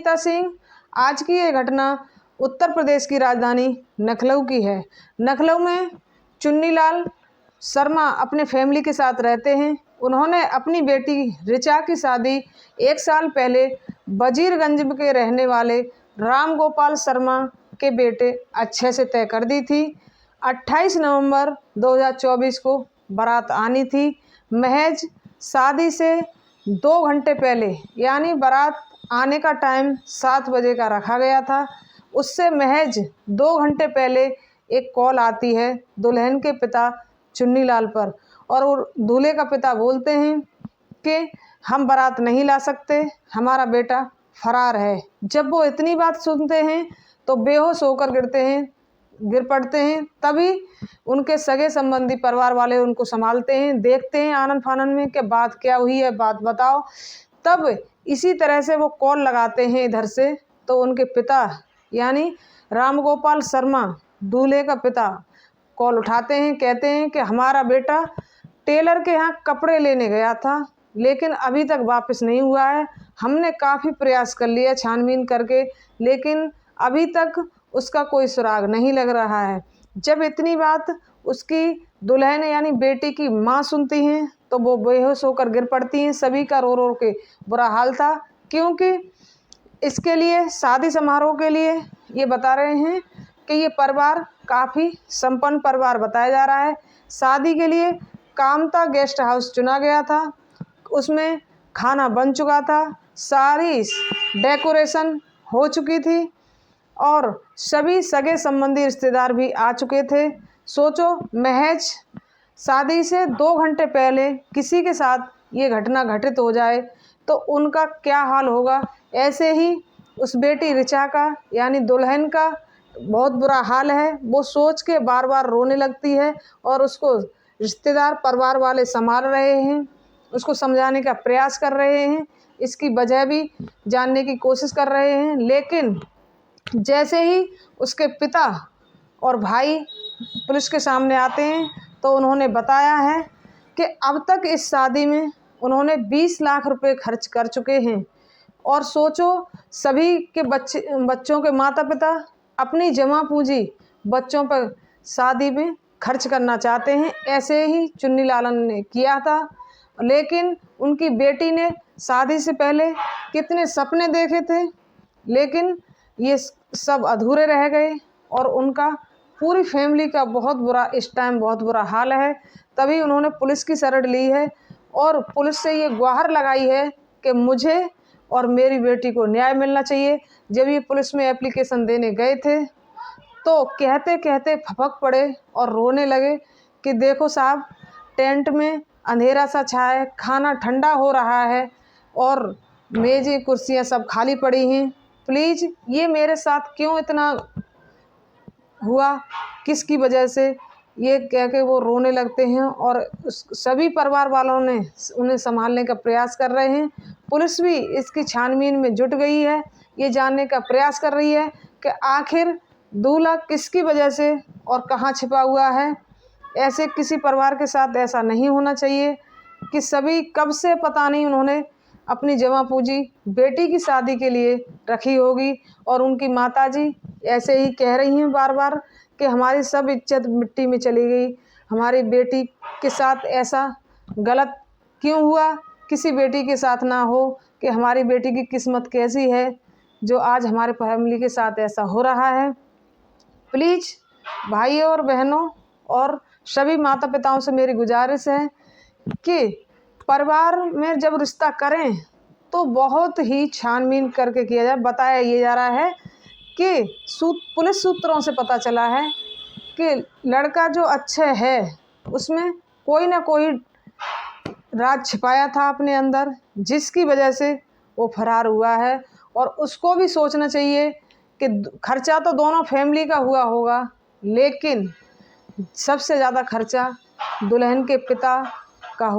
सुनीता सिंह। आज की ये घटना उत्तर प्रदेश की राजधानी लखनऊ की है। लखनऊ में चुन्नीलाल शर्मा अपने फैमिली के साथ रहते हैं। उन्होंने अपनी बेटी ऋचा की शादी 1 साल पहले वजीरगंज के रहने वाले राम गोपाल शर्मा के बेटे अक्षय से तय कर दी थी। 28 नवंबर 2024 को बारात आनी थी। महज शादी से 2 घंटे पहले, यानी बारात आने का टाइम 7 बजे का रखा गया था, उससे महज 2 घंटे पहले एक कॉल आती है दुल्हन के पिता चुन्नीलाल पर, और दूल्हे का पिता बोलते हैं कि हम बारात नहीं ला सकते, हमारा बेटा फरार है। जब वो इतनी बात सुनते हैं तो बेहोश होकर गिर पड़ते हैं। तभी उनके सगे संबंधी परिवार वाले उनको संभालते हैं, देखते हैं आनन फानन में कि बात क्या हुई है, बात बताओ। तब इसी तरह से वो कॉल लगाते हैं इधर से, तो उनके पिता यानी राम गोपाल शर्मा दूल्हे का पिता कॉल उठाते हैं, कहते हैं कि हमारा बेटा टेलर के यहाँ कपड़े लेने गया था, लेकिन अभी तक वापस नहीं हुआ है। हमने काफ़ी प्रयास कर लिया छानबीन करके, लेकिन अभी तक उसका कोई सुराग नहीं लग रहा है। जब इतनी बात उसकी दुल्हन यानी बेटी की माँ सुनती हैं तो वो बेहोश होकर गिर पड़ती हैं। सभी का रो रो के बुरा हाल था, क्योंकि इसके लिए शादी समारोह के लिए ये बता रहे हैं कि ये परिवार काफ़ी संपन्न परिवार बताया जा रहा है। शादी के लिए कामता गेस्ट हाउस चुना गया था, उसमें खाना बन चुका था, सारी डेकोरेशन हो चुकी थी और सभी सगे संबंधी रिश्तेदार भी आ चुके थे। सोचो, महज शादी से 2 घंटे पहले किसी के साथ ये घटना घटित हो जाए तो उनका क्या हाल होगा। ऐसे ही उस बेटी ऋचा का यानी दुल्हन का बहुत बुरा हाल है। वो सोच के बार बार रोने लगती है और उसको रिश्तेदार परिवार वाले संभाल रहे हैं, उसको समझाने का प्रयास कर रहे हैं, इसकी वजह भी जानने की कोशिश कर रहे हैं। लेकिन जैसे ही उसके पिता और भाई पुलिस के सामने आते हैं तो उन्होंने बताया है कि अब तक इस शादी में उन्होंने 20 लाख रुपए खर्च कर चुके हैं। और सोचो, सभी के बच्चों के माता पिता अपनी जमा पूंजी बच्चों पर शादी में खर्च करना चाहते हैं। ऐसे ही चुन्नीलालन ने किया था, लेकिन उनकी बेटी ने शादी से पहले कितने सपने देखे थे, लेकिन ये सब अधूरे रह गए और उनका पूरी फैमिली का इस टाइम बहुत बुरा हाल है। तभी उन्होंने पुलिस की शरण ली है और पुलिस से ये गुहार लगाई है कि मुझे और मेरी बेटी को न्याय मिलना चाहिए। जब ये पुलिस में एप्लीकेशन देने गए थे तो कहते कहते फपक पड़े और रोने लगे कि देखो साहब, टेंट में अंधेरा सा छाया है, खाना ठंडा हो रहा है और मेज़ें कुर्सियाँ सब खाली पड़ी हैं। प्लीज़ ये मेरे साथ क्यों इतना हुआ, किसकी वजह से, ये कह के वो रोने लगते हैं और सभी परिवार वालों ने उन्हें संभालने का प्रयास कर रहे हैं। पुलिस भी इसकी छानबीन में जुट गई है, ये जानने का प्रयास कर रही है कि आखिर दूल्हा किसकी वजह से और कहाँ छिपा हुआ है। ऐसे किसी परिवार के साथ ऐसा नहीं होना चाहिए कि सभी कब से पता नहीं उन्होंने अपनी जमा पूंजी बेटी की शादी के लिए रखी होगी और उनकी माताजी ऐसे ही कह रही हैं बार बार कि हमारी सब इज्जत मिट्टी में चली गई, हमारी बेटी के साथ ऐसा गलत क्यों हुआ, किसी बेटी के साथ ना हो, कि हमारी बेटी की किस्मत कैसी है जो आज हमारे फैमिली के साथ ऐसा हो रहा है। प्लीज़ भाइयों और बहनों और सभी माता पिताओं से मेरी गुजारिश है कि परिवार में जब रिश्ता करें तो बहुत ही छानबीन करके किया जाए। बताया ये जा रहा है कि पुलिस सूत्रों से पता चला है कि लड़का जो अक्षय है उसमें कोई ना कोई राज छिपाया था अपने अंदर, जिसकी वजह से वो फरार हुआ है। और उसको भी सोचना चाहिए कि खर्चा तो दोनों फैमिली का हुआ होगा, लेकिन सबसे ज़्यादा खर्चा दुल्हन के पिता का हुआ।